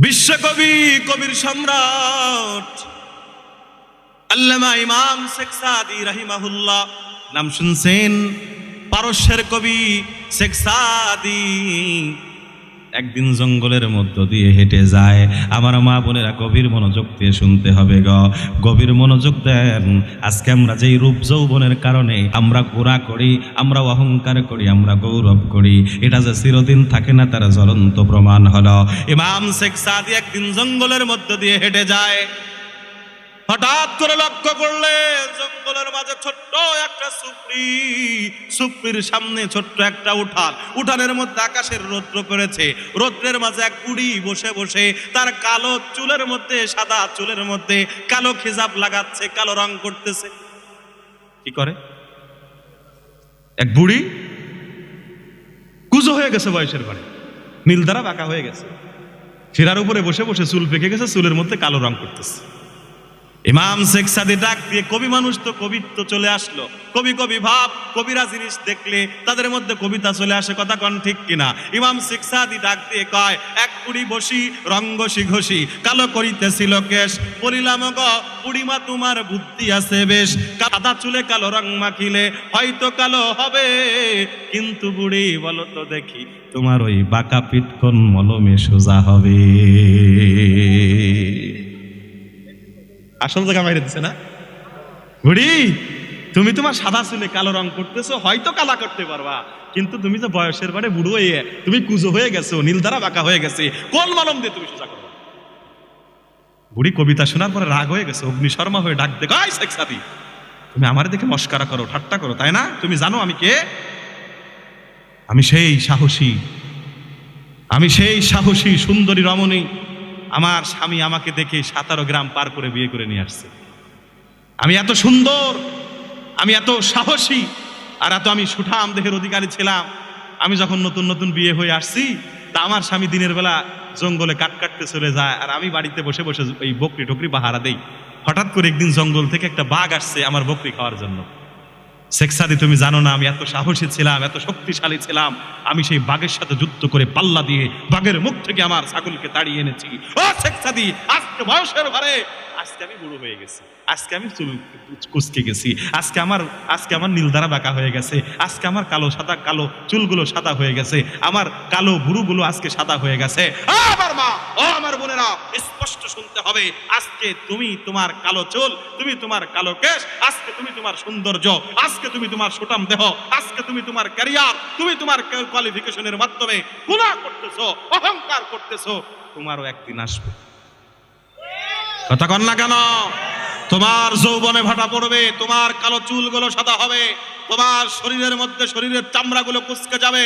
বিশ্বকবি কবির সম্রাট আল্লামা ইমাম শেখ সাদি রাহিমাহুল্লাহ নাম শুনছেন? পারস্যের কবি শেখ সাদি একদিন জঙ্গলের মধ্য দিয়ে হেঁটে যায়। আমার মা বোনেরা গভীর মনোযোগ দিয়ে শুনতে হবে গভীর মনোযোগ দেন। আজকে আমরা যেই রূপ যৌবনের কারণে আমরা গোড়া করি, আমরা অহংকার করি, আমরা গৌরব করি, এটা যে চিরদিন থাকে না তার জ্বলন্ত প্রমাণ হলো ইমাম শেখ সাদি একদিন জঙ্গলের মধ্য দিয়ে হেঁটে যায়। হঠাৎ করে লক্ষ্য করলে জঙ্গলের মাঝে ছোট্ট একটা সুপ্রির সামনে ছোট্ট একটা উঠানের মধ্যে আকাশের রৌদ্র পড়েছে। রৌদ্রের মাঝে এক বুড়ি বসে বসে তার কালো চুলের মধ্যে, সাদা চুলের মধ্যে কালো খিজাব লাগাচ্ছে, কালো রং করতেছে। কি করে? এক বুড়ি কুজো হয়ে গেছে, বয়সের ঘরে নীল দ্বারা বাঁকা হয়ে গেছে, শিরার উপরে বসে বসে চুল পেকে গেছে, চুলের মধ্যে কালো রং করতেছে। ইমাম শেখ সাদি ডাক দিয়ে, কবি মানুষ তো কবিত্ব চলে আসলো, কবি ভাব, কবিরা জিনিস দেখলে তাদের মধ্যে কবিতা চলে আসে, কথা কন ঠিক কিনা? ইমাম শেখ সাদি ডাক দিয়ে কয়, এক বুড়ি বসি রঙ্গসি ঘষি কালো করিতেছিল কেশ, বলিলাম গো বুড়িমা তোমার বুদ্ধি আছে বেশ, সাদা চুলে কালো রং মাখিলে হয়তো কালো হবে, কিন্তু বুড়ি বলো তো দেখি তোমার ওই বাঁকা পিঠ কোন মলমে সোজা হবে? আসল জায়গা বাইরে দিচ্ছে না? বুড়ি, তুমি তোমার সাদা চুলে কালো রং করতেছো, হয়তো কালা করতে পারবা, কিন্তু তুমি যে বয়সের বারে বুড়ো হয়ে তুমি কুজো হয়ে গেছো, নীল দ্বারা বাঁকা হয়ে গেছে, কোন মলম দিয়ে তুমি সোজা করবা? বুড়ি কবিতা শোনার পরে রাগ হয়ে গেছে, অগ্নিশর্মা হয়ে ডাক দে, কয় শেখ সাদি তুমি আমার দেখে মস্কারা করো, ঠাট্টা করো, তাই না? তুমি জানো আমি কে? আমি সেই সাহসী সুন্দরী রমণী, আমার স্বামী আমাকে দেখে 17 গ্রাম পার করে বিয়ে করে নিয়ে আসছে। আমি এত সুন্দর, আমি এত সাহসী, আর এত আমি সুঠাম দেহের অধিকারী ছিলাম। আমি যখন নতুন নতুন বিয়ে হয়ে আসছি, তা আমার স্বামী দিনের বেলা জঙ্গলে কাটতে চলে যায়, আর আমি বাড়িতে বসে বসে এই বকরি টকরি পাহারা দেই। হঠাৎ করে একদিন জঙ্গল থেকে একটা বাঘ আসছে আমার বকরি খাওয়ার জন্য। শেখ সাদি তুমি জানো না আমি এত সাহসী ছিলাম, এত শক্তিশালী ছিলাম, আমি সেই বাঘের সাথে যুদ্ধ করে পাল্লা দিয়ে বাঘের মুখ থেকে আমার ছাগলকে তাড়িয়ে এনেছি। ও শেখ সাদি, আজকে বয়সের ভারে আজকে আমি বুড়ো হয়ে গেছি, আজকে আমি চুল কুচকে গেছি, আজকে আমার নীল দ্বারা বাঁকা হয়ে গেছে, আজকে আমার কালো চুলগুলো সাদা হয়ে গেছে, আমার কালো ভুরুগুলো আজকে সাদা হয়ে গেছে। আমার মা, ও আমার বোনেরা, স্পষ্ট শুনতে হবে, আজকে তুমি তোমার কালো চুল, তুমি তোমার কালো কেশ, আজকে তুমি তোমার সৌন্দর্য, আজকে তুমি তোমার সুঠাম দেহ, আজকে তুমি তোমার ক্যারিয়ার, তুমি তোমার কোয়ালিফিকেশনের মাধ্যমে গুনাহ করতেছো, অহংকার করতেছো, তোমারও একদিন আসবে। কথা কন না কেন? তোমার যৌবনে ভাটা পড়বে, তোমার কালো চুলগুলো সাদা হবে, তোমার শরীরের মধ্যে শরীরের চামড়াগুলো কুঁচকে যাবে।